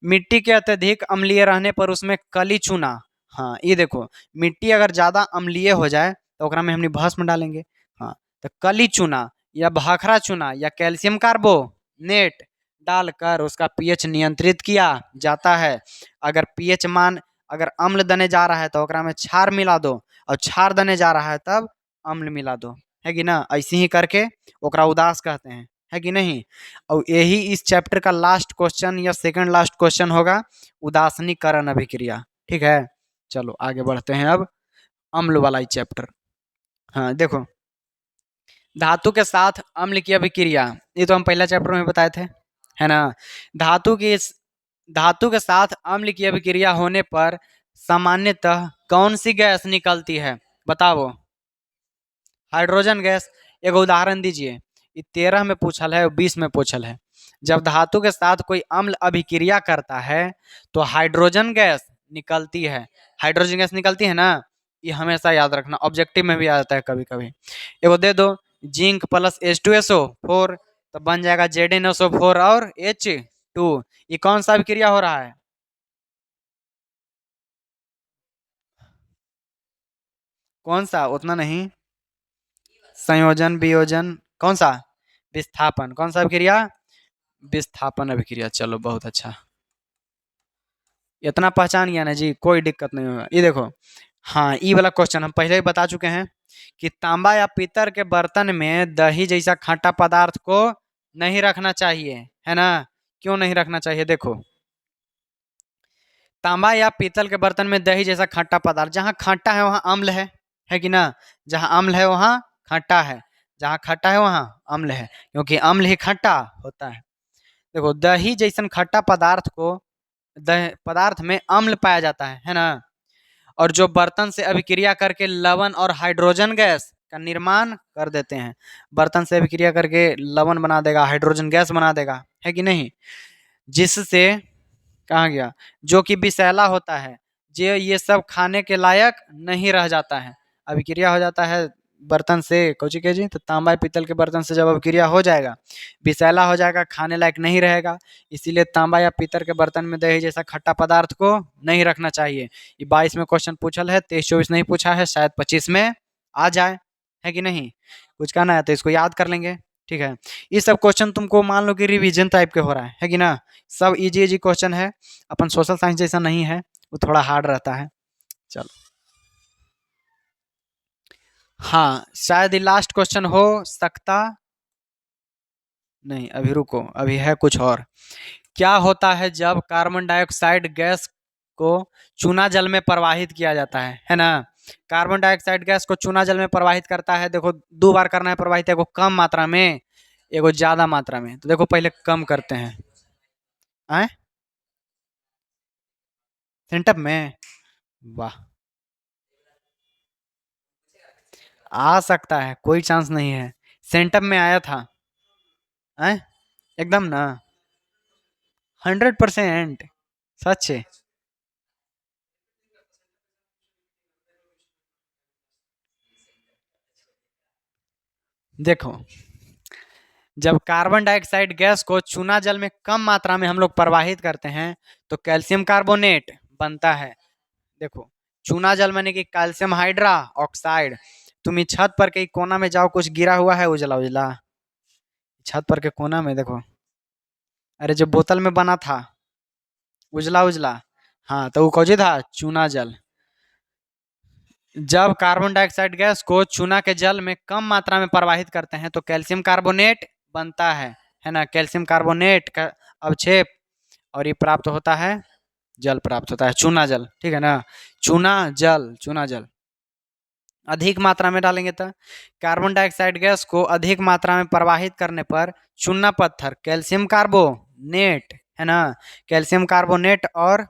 मिट्टी के अत्यधिक अम्लीय रहने पर उसमें कली चूना, हाँ ये देखो, मिट्टी अगर ज्यादा अम्लीय हो जाए तो ओकरा में हमने भस्म डालेंगे, हाँ। तो कली चूना या भाखरा चूना या कैल्शियम कार्बोनेट डालकर उसका पीएच नियंत्रित किया जाता है। अगर पीएच मान अगर अम्ल दने जा रहा है तो ओकरा में क्षार मिला दो, और क्षार दने जा रहा है तब अम्ल मिला दो, है कि ना। ऐसे ही करके ओकरा उदास कहते हैं, है कि नहीं। और यही इस चैप्टर का लास्ट क्वेश्चन या सेकंड लास्ट क्वेश्चन होगा, उदासीनीकरण अभिक्रिया, ठीक है। चलो आगे बढ़ते हैं अब अम्ल वाला ही चैप्टर। हाँ देखो, धातु के साथ अम्ल की अभिक्रिया, ये तो हम पहला चैप्टर में बताए थे, है ना। धातु की धातु के साथ अम्ल की अभिक्रिया होने पर सामान्यतः कौन सी गैस निकलती है, बताओ। Hydrogen gas. एक उदाहरण दीजिए, ये 13 में पूछल है और 20 में पूछल है। जब धातु के साथ कोई अम्ल अभिक्रिया करता है तो हाइड्रोजन गैस निकलती है, हाइड्रोजन गैस निकलती है ना। ये हमेशा याद रखना, ऑब्जेक्टिव में भी आ जाता है कभी कभी। एगो दे दो, जिंक प्लस H2SO4 तो बन जाएगा ZnSO4 और H2। ये कौन सा अभिक्रिया हो रहा है, कौन सा, उतना नहीं, संयोजन वियोजन, कौन सा, विस्थापन, कौन सा अभिक्रिया, विस्थापन अभिक्रिया। चलो बहुत अच्छा, इतना पहचान गया ना जी, कोई दिक्कत नहीं होगा। ये देखो, हाँ ये वाला क्वेश्चन हम पहले ही बता चुके हैं कि तांबा या पीतल के बर्तन में दही जैसा खट्टा पदार्थ को नहीं रखना चाहिए, है ना। क्यों नहीं रखना चाहिए, देखो, तांबा या पीतल के बर्तन में दही जैसा खट्टा पदार्थ, जहाँ खट्टा है वहाँ अम्ल है कि ना। जहाँ अम्ल है वहाँ खट्टा है, जहाँ खट्टा है वहाँ अम्ल है, क्योंकि अम्ल ही खट्टा होता है। देखो, दही जैसन खट्टा पदार्थ को पदार्थ में अम्ल पाया जाता है ना। और जो बर्तन से अभिक्रिया करके लवण और हाइड्रोजन गैस का निर्माण कर देते हैं, बर्तन से अभिक्रिया करके लवण बना देगा, हाइड्रोजन गैस बना देगा, है कि नहीं। जिससे कहाँ गया, जो कि विषैला होता है, जो ये सब खाने के लायक नहीं रह जाता है। अभिक्रिया हो जाता है बर्तन से, कोची के जी, तो तांबा पीतल के बर्तन से जब अभिक्रिया हो जाएगा, विषैला हो जाएगा, खाने लायक नहीं रहेगा। इसीलिए तांबा या पीतल के बर्तन में दही जैसा खट्टा पदार्थ को नहीं रखना चाहिए। ये 22 में क्वेश्चन पूछल है, 23-24 नहीं पूछा है, शायद 25 में आ जाए, है कि नहीं। कुछ कहना है तो इसको याद कर लेंगे। ठीक है। ये सब क्वेश्चन तुमको मान लो कि रिवीजन टाइप के हो रहा है कि ना। सब इजी इजी क्वेश्चन है। अपन सोशल साइंस जैसा नहीं है, वो थोड़ा हार्ड रहता है। चलो, हाँ शायद ये लास्ट क्वेश्चन हो सकता। नहीं, अभी रुको, अभी है कुछ और। क्या होता है जब कार्बन डाइऑक्साइड गैस को चूना जल में प्रवाहित किया जाता है ना। कार्बन डाइऑक्साइड गैस को चूना जल में प्रवाहित करता है। देखो, दो बार करना है प्रवाहित, एगो कम मात्रा में, एगो ज्यादा मात्रा में। तो देखो पहले कम करते हैं। आए सेंटअप में, वाह, आ सकता है, कोई चांस नहीं है। सेंटअप में आया था। आए, एकदम ना, 100% सच है। देखो, जब कार्बन डाइऑक्साइड गैस को चूना जल में कम मात्रा में हम लोग प्रवाहित करते हैं तो कैल्शियम कार्बोनेट बनता है। देखो, चूना जल माने कि कैल्शियम हाइड्रा ऑक्साइड। तुम इस छत पर के कोना में जाओ, कुछ गिरा हुआ है उजला उजला, छत पर के कोना में देखो। अरे जो बोतल में बना था, उजला उजला, हाँ तो वो कौन था, चूना जल। जब कार्बन डाइऑक्साइड गैस को चूना के जल में कम मात्रा में प्रवाहित करते हैं तो कैल्शियम कार्बोनेट बनता है ना। कैल्शियम कार्बोनेट का अवक्षेप, और ये प्राप्त होता है, जल प्राप्त होता है, चूना जल, ठीक है ना। चूना जल, चूना जल अधिक मात्रा में डालेंगे तो कार्बन डाइऑक्साइड गैस को अधिक मात्रा में प्रवाहित करने पर चूना पत्थर कैल्शियम कार्बोनेट, है ना, कैल्शियम कार्बोनेट और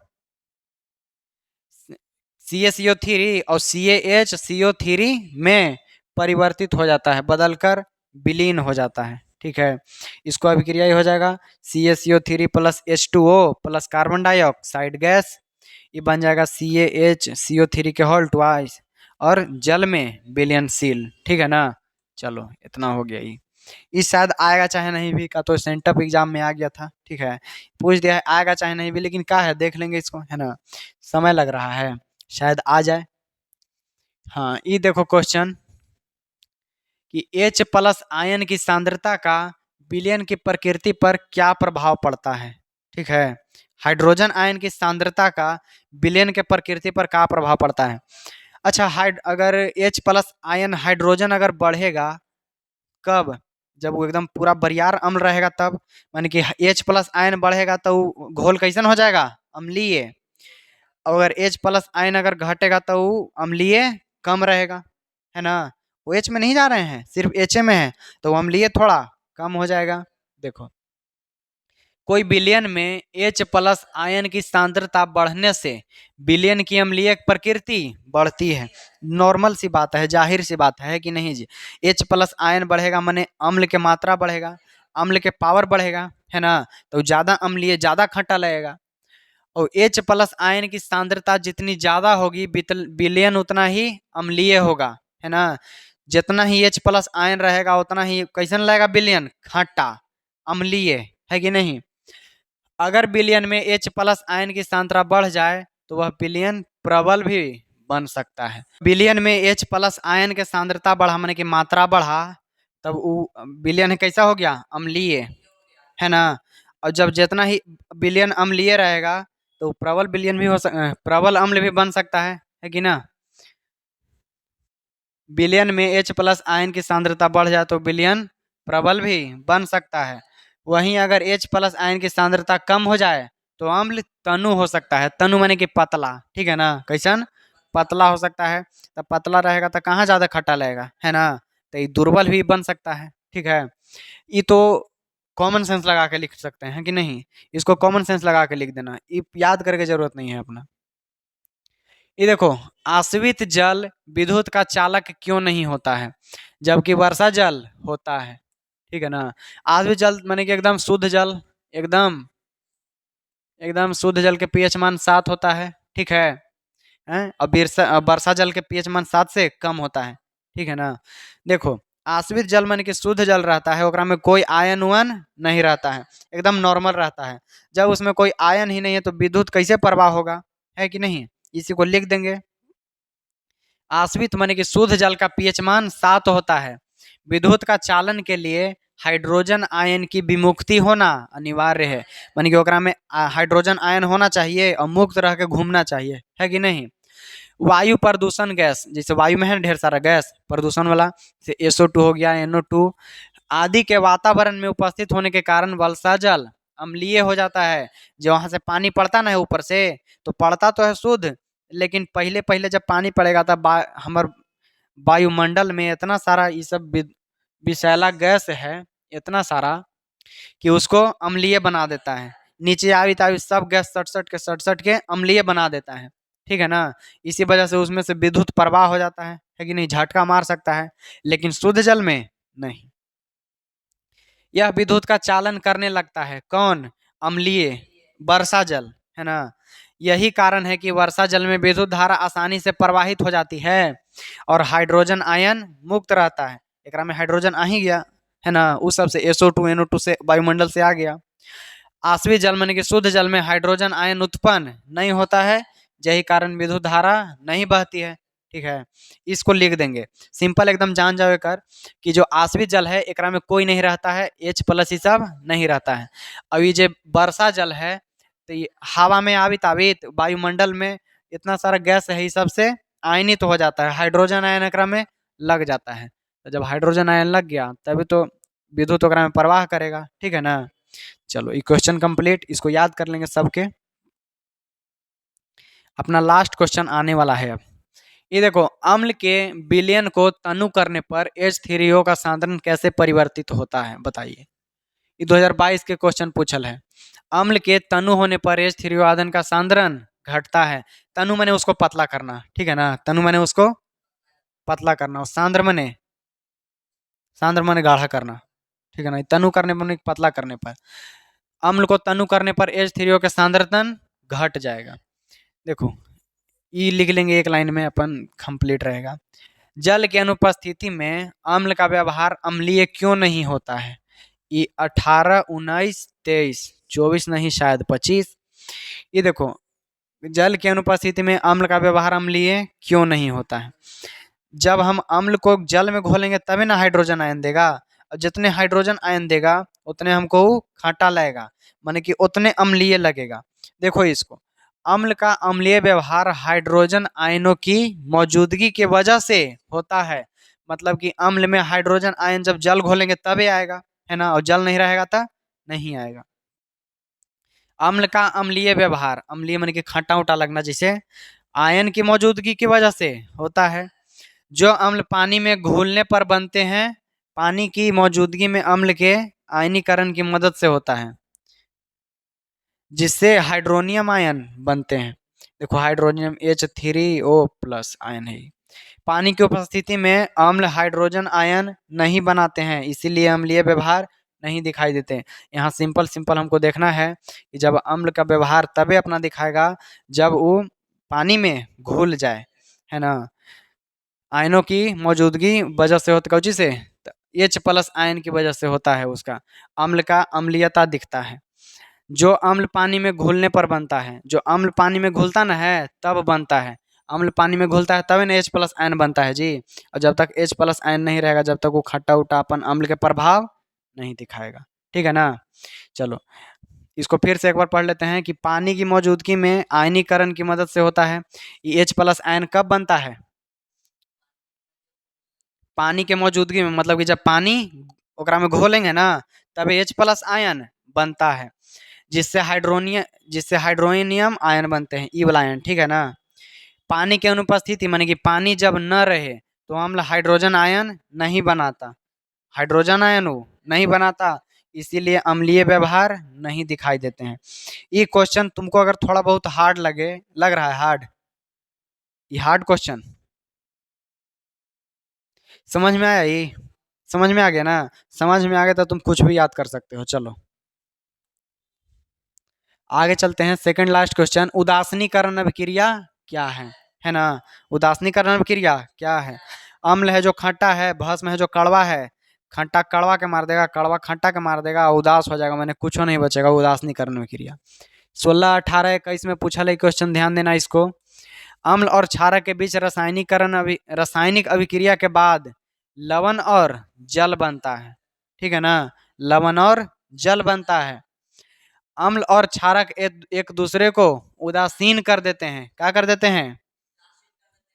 CaCO3 और CaHCO3 में परिवर्तित हो जाता है, बदलकर विलीन हो जाता है, ठीक है। इसको अभिक्रिया ही हो जाएगा, CaCO3 plus H2O plus carbon dioxide gas, ये बन जाएगा CaHCO3 के होल ट्वाइस, और जल में विलयनशील, ठीक है ना। चलो, इतना हो गया। ये शायद आएगा चाहे नहीं भी, का तो सेंटअप एग्जाम में आ गया था, ठीक है, पूछ दिया है, आएगा चाहे नहीं भी, लेकिन क्या है, देख लेंगे इसको, है ना। समय लग रहा है, शायद आ जाए। हाँ, ये देखो क्वेश्चन कि H प्लस आयन की सांद्रता का विलयन की प्रकृति पर क्या प्रभाव पड़ता है, ठीक है। हाइड्रोजन आयन की सांद्रता का विलयन के प्रकृति पर क्या प्रभाव पड़ता है। अच्छा, अगर H प्लस आयन हाइड्रोजन अगर बढ़ेगा, कब, जब वो एकदम पूरा बरियार अम्ल रहेगा तब, माने कि H प्लस आयन बढ़ेगा तो वो घोल कैसन हो जाएगा, अम्लीय। अगर एच प्लस आयन अगर घटेगा तो वो अम्लीय कम रहेगा, है ना। वो एच में नहीं जा रहे हैं, सिर्फ एच में है, तो वो अम्लीय थोड़ा कम हो जाएगा। देखो, कोई विलयन में एच प्लस आयन की सांद्रता बढ़ने से विलयन की अम्लीय प्रकृति बढ़ती है। नॉर्मल सी बात है, जाहिर सी बात है कि नहीं जी। एच प्लस आयन बढ़ेगा माने अम्ल की मात्रा बढ़ेगा, अम्ल के पावर बढ़ेगा, है ना, तो ज़्यादा अम्लीय, ज़्यादा खट्टा लगेगा। और H प्लस आयन की सांद्रता जितनी ज्यादा होगी विलयन उतना ही अम्लीय होगा, है ना। जितना ही H प्लस आयन रहेगा उतना ही कैसन लगेगा विलयन, खट्टा, अम्लीय, है कि नहीं। अगर विलयन में H प्लस आयन की सांद्रता बढ़ जाए तो वह विलयन प्रबल भी बन सकता है। विलयन में H प्लस आयन के सांद्रता बढ़ा माने कि मात्रा बढ़ा, तब वो विलयन कैसा हो गया, अम्लीय, है ना। और जब जितना ही विलयन अम्लीय रहेगा तो प्रबल विलयन भी प्रबल अम्ल भी बन सकता है कि ना। विलयन में H प्लस आयन की सांद्रता बढ़ जाए तो विलयन प्रबल भी बन सकता है। वहीं अगर H प्लस आयन की सांद्रता कम हो जाए तो अम्ल तनु हो सकता है। तनु माने कि पतला, ठीक है ना, कैसन, पतला हो सकता है। तब पतला रहेगा तो कहाँ ज्यादा खट्टा लगेगा, है ना, तो ये दुर्बल भी बन सकता है, ठीक है। ये तो कॉमन सेंस लगा के लिख सकते हैं कि नहीं, इसको कॉमन सेंस लगा के लिख देना, ये याद करके जरूरत नहीं है अपना। ये देखो, आश्रित जल विद्युत का चालक क्यों नहीं होता है जबकि वर्षा जल होता है, ठीक है ना। आश्रित जल माने कि एकदम शुद्ध जल, एकदम एकदम शुद्ध जल के पीएच मान 7 होता है, ठीक है। और वर्षा जल के पीएच मान 7 से कम होता है, ठीक है ना। देखो, आश्रित जल माने कि शुद्ध जल रहता है, ओकरा में कोई आयन उयन नहीं रहता है, एकदम नॉर्मल रहता है। जब उसमें कोई आयन ही नहीं है तो विद्युत कैसे प्रवाह होगा, है कि नहीं। इसी को लिख देंगे, आश्रित माने कि शुद्ध जल का पीएच मान 7 होता है। विद्युत का चालन के लिए हाइड्रोजन आयन की विमुक्ति होना अनिवार्य है, माने कि ओकरा में हाइड्रोजन आयन होना चाहिए और मुक्त रह के घूमना चाहिए, है कि नहीं। वायु प्रदूषण गैस, जैसे वायु में है ढेर सारा गैस प्रदूषण वाला, जैसे SO2 हो गया, NO2 आदि के वातावरण में उपस्थित होने के कारण वर्षा जल अम्लीय हो जाता है। जो वहां से पानी पड़ता ना है ऊपर से, तो पड़ता तो है शुद्ध, लेकिन पहले पहले जब पानी पड़ेगा तब हमार वायुमंडल में इतना सारा ये सब विषैला गैस है, इतना सारा कि उसको अम्लीय बना देता है। नीचे आवी तावी सब गैस सट सट के अम्लीय बना देता है, ठीक है ना। इसी वजह से उसमें से विद्युत प्रवाह हो जाता है कि नहीं, झटका मार सकता है, लेकिन शुद्ध जल में नहीं। यह विद्युत का चालन करने लगता है, कौन, अम्लीय वर्षा जल, है ना। यही कारण है कि वर्षा जल में विद्युत धारा आसानी से प्रवाहित हो जाती है और हाइड्रोजन आयन मुक्त रहता है। एकरा में हाइड्रोजन आ ही गया, है ना, उस सब से SO2 NO2 से वायुमंडल से आ गया। आश्वित जल माने कि शुद्ध जल में हाइड्रोजन आयन उत्पन्न नहीं होता है, यही कारण विद्युत धारा नहीं बहती है, ठीक है। इसको लिख देंगे सिंपल एकदम, जान जाओ कर कि जो आश्वित जल है एकरा में कोई नहीं रहता है, H+ ही सब नहीं रहता है। अब ये जो वर्षा जल है तो ये हवा में आवित आवित वायुमंडल में इतना सारा गैस है, इस सब से आयनित तो हो जाता है, हाइड्रोजन आयन एकरा में लग जाता है। तो जब हाइड्रोजन आयन लग गया तभी तो विद्युत ओकरा में प्रवाह करेगा, ठीक है ना। चलो ये क्वेश्चन कंप्लीट, इसको याद कर लेंगे सबके। अपना लास्ट क्वेश्चन आने वाला है अब। ये देखो, अम्ल के विलयन को तनु करने पर H3O का सांद्रण कैसे परिवर्तित होता है, बताइए। ये 2022 के क्वेश्चन पूछल है। अम्ल के तनु होने पर H3O आयन का सांद्रण घटता है। तनु मैंने उसको पतला करना, ठीक है ना, तनु मैंने उसको पतला करना, और सांद्र मैंने गाढ़ा करना, ठीक है ना। तनु करने पर पतला करने पर, अम्ल को तनु करने पर H3O का सांद्रतन घट जाएगा। देखो ये लिख लेंगे एक लाइन में, अपन कंप्लीट रहेगा। जल की अनुपस्थिति में अम्ल का व्यवहार अम्लीय क्यों नहीं होता है। ये 18 19 23 24 नहीं शायद 25। ये देखो, जल की अनुपस्थिति में अम्ल का व्यवहार अम्लीय क्यों नहीं होता है। जब हम अम्ल को जल में घोलेंगे तभी ना हाइड्रोजन आयन देगा, और जितने हाइड्रोजन आयन देगा उतने हमको खट्टा लगेगा, माने कि उतने अम्लीय लगेगा। देखो इसको, अम्ल का अम्लीय व्यवहार हाइड्रोजन आयनों की मौजूदगी की वजह से होता है। मतलब कि अम्ल में हाइड्रोजन आयन जब जल घोलेंगे तभी आएगा, है ना, और जल नहीं रहेगा तो नहीं आएगा। अम्ल का अम्लीय व्यवहार, अम्लीय माने कि खट्टा उटा लगना, जैसे आयन की मौजूदगी की वजह से होता है। जो अम्ल पानी में घुलने पर बनते हैं, पानी की मौजूदगी में अम्ल के आयनीकरण की मदद से होता है, जिससे हाइड्रोनियम आयन बनते हैं। देखो हाइड्रोनियम H3O+ आयन है। पानी की उपस्थिति में अम्ल हाइड्रोजन आयन नहीं बनाते हैं, इसीलिए अम्लीय व्यवहार नहीं दिखाई देते। यहाँ सिंपल सिंपल हमको देखना है कि जब अम्ल का व्यवहार तभी अपना दिखाएगा जब वो पानी में घुल जाए, है ना। आयनों की मौजूदगी वजह से होता है, से H+ आयन की वजह से होता है, उसका अम्ल का अम्लीयता दिखता है। जो अम्ल पानी में घुलने पर बनता है, जो अम्ल पानी में घुलता ना है तब बनता है, अम्ल पानी में घुलता है तभी ना H+ आयन बनता है जी। और जब तक H+ आयन नहीं रहेगा, जब तक वो खट्टा उटापन अम्ल के प्रभाव नहीं दिखाएगा, ठीक है ना। चलो इसको फिर से एक बार पढ़ लेते हैं कि पानी की मौजूदगी में आयनीकरण की मदद से होता है। ये H+ आयन कब बनता है, पानी के मौजूदगी में, मतलब कि जब पानी ओकरा में घोलेंगे ना तब H+ आयन बनता है, जिससे हाइड्रोनियम आयन बनते हैं, ई वाला आयन, ठीक है ना। पानी की अनुपस्थिति माने कि पानी जब न रहे तो अम्ल हाइड्रोजन आयन नहीं बनाता, हाइड्रोजन आयन वो नहीं बनाता, इसीलिए अम्लीय व्यवहार नहीं दिखाई देते हैं। ये क्वेश्चन तुमको अगर थोड़ा बहुत हार्ड लग रहा है हार्ड, ये हार्ड क्वेश्चन समझ में आया, ये समझ में आ गया ना। समझ में आ गया तो तुम कुछ भी याद कर सकते हो। चलो आगे चलते हैं, सेकंड लास्ट क्वेश्चन, उदासीनीकरण अभिक्रिया क्या है ना। उदासीनीकरण अभिक्रिया क्या है। अम्ल है जो खट्टा है, भस्म है जो कड़वा है, खट्टा कड़वा के मार देगा, कड़वा खट्टा के मार देगा, उदास हो जाएगा, मैंने कुछ नहीं बचेगा, उदासीनीकरण अभिक्रिया। 16 18 21 में पूछा है क्वेश्चन, ध्यान देना इसको। अम्ल और क्षारक के बीच रासायनिक अभिक्रिया के बाद लवण और जल बनता है, ठीक है ना, लवण और जल बनता है। अम्ल और क्षारक एक दूसरे को उदासीन कर देते हैं। क्या कर देते हैं?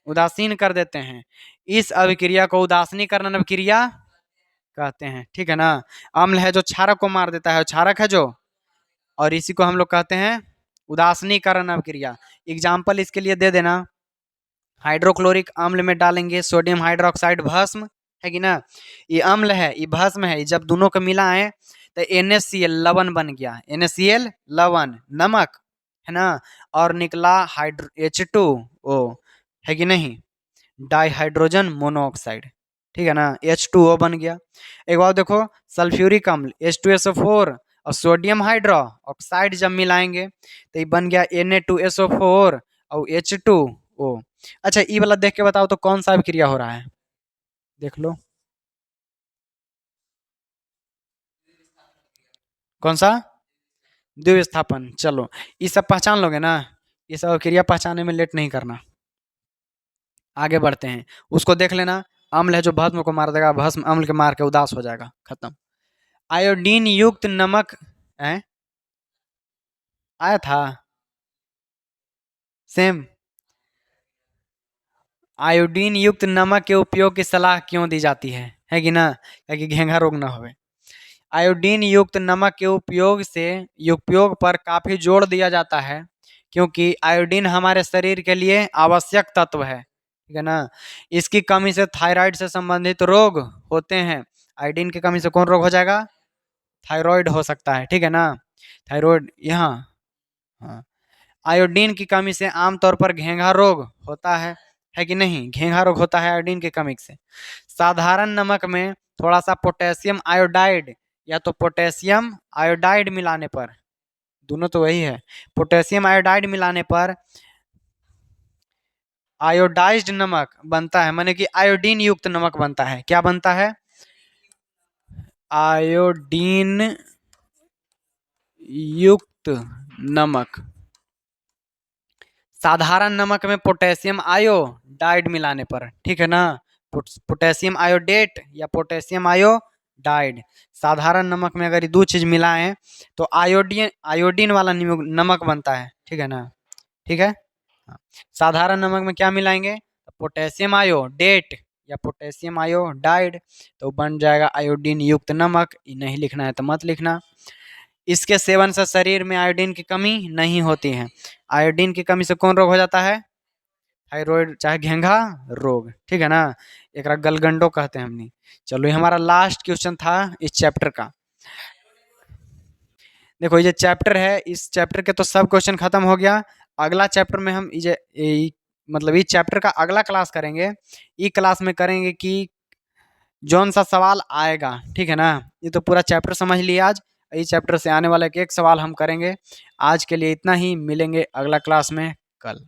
उदासीन कर देते हैं। इस अभिक्रिया को उदासीनीकरण अभिक्रिया कहते हैं। ठीक है ना, अम्ल है जो क्षारक को मार देता है, क्षारक है जो, और इसी को हम लोग कहते हैं उदासीनीकरण अभिक्रिया। एग्जाम्पल इसके लिए दे देना, हाइड्रोक्लोरिक अम्ल में डालेंगे सोडियम हाइड्रोक्साइड भस्म, है कि ना, ये अम्ल है, ये भस्म है, जब दोनों को मिलाएं तो NaCl लवण बन गया, NaCl लवण नमक, है ना, और निकला हाइड्रो H2O, है कि नहीं, डाइहाइड्रोजन मोनोऑक्साइड। ठीक है ना, H2O बन गया। एक बार देखो, सल्फ्यूरिक अम्ल H2SO4 और सोडियम हाइड्रो ऑक्साइड जब मिलाएंगे तो ये बन गया Na2SO4 और H2O। अच्छा, ये वाला देख के बताओ तो कौन सा अभिक्रिया हो रहा है, देख लो कौन सा, द्विविस्थापन। चलो ये सब पहचान लोगे ना, ये सब अभिक्रिया पहचानने में लेट नहीं करना। आगे बढ़ते हैं, उसको देख लेना। अम्ल है जो भस्म को मार देगा, भस्म अम्ल के मार के उदास हो जाएगा, खत्म। आयोडीन युक्त नमक है, आया था सेम। आयोडीन युक्त नमक के उपयोग की सलाह क्यों दी जाती है कि ना, ताकि घेंघा रोग ना हो। आयोडीन युक्त नमक के उपयोग पर काफी जोर दिया जाता है, क्योंकि आयोडीन हमारे शरीर के लिए आवश्यक तत्व है। ठीक है ना, इसकी कमी से थायराइड से संबंधित रोग होते हैं। आयोडीन की कमी से कौन रोग हो जाएगा? थायराइड हो सकता है। ठीक है ना, थायराइड यहाँ, हाँ। आयोडीन की कमी से आमतौर पर घेंघा रोग होता है कि नहीं, घेंघा रोग होता है आयोडीन की कमी से। साधारण नमक में थोड़ा सा पोटेशियम आयोडाइड या तो पोटेशियम आयोडाइड मिलाने पर, दोनों तो वही है, पोटेशियम आयोडाइड मिलाने पर आयोडाइज्ड नमक बनता है, माने कि आयोडीन युक्त नमक बनता है। क्या बनता है? आयोडीन युक्त नमक। साधारण नमक में पोटेशियम आयोडाइड मिलाने पर, ठीक है ना, पोटेशियम आयोडेट या पोटेशियम आयोडाइड। साधारण नमक में अगर ये दो चीज मिलाएं तो आयोडीन आयोडीन वाला नमक बनता है। ठीक है ना, ठीक है। हाँ। साधारण नमक में क्या मिलाएंगे? पोटेशियम आयोडेट या पोटेशियम आयोडाइड, तो बन जाएगा आयोडीन युक्त नमक। ये नहीं लिखना है तो मत लिखना। इसके सेवन से शरीर में आयोडीन की कमी नहीं होती है। आयोडीन की कमी से कौन रोग हो जाता है? थायराइड चाहे घेंघा रोग। ठीक है ना, एक गलगंडो कहते हैं हमने। चलो ये हमारा लास्ट क्वेश्चन था इस चैप्टर का। देखो ये चैप्टर है, इस चैप्टर के तो सब क्वेश्चन खत्म हो गया। अगला चैप्टर में हम मतलब इस चैप्टर का अगला क्लास करेंगे। ई क्लास में करेंगे कि जौन सा सवाल आएगा। ठीक है ना, ये तो पूरा चैप्टर समझ लिया आज, इस चैप्टर से आने वाला एक एक सवाल हम करेंगे। आज के लिए इतना ही, मिलेंगे अगला क्लास में कल।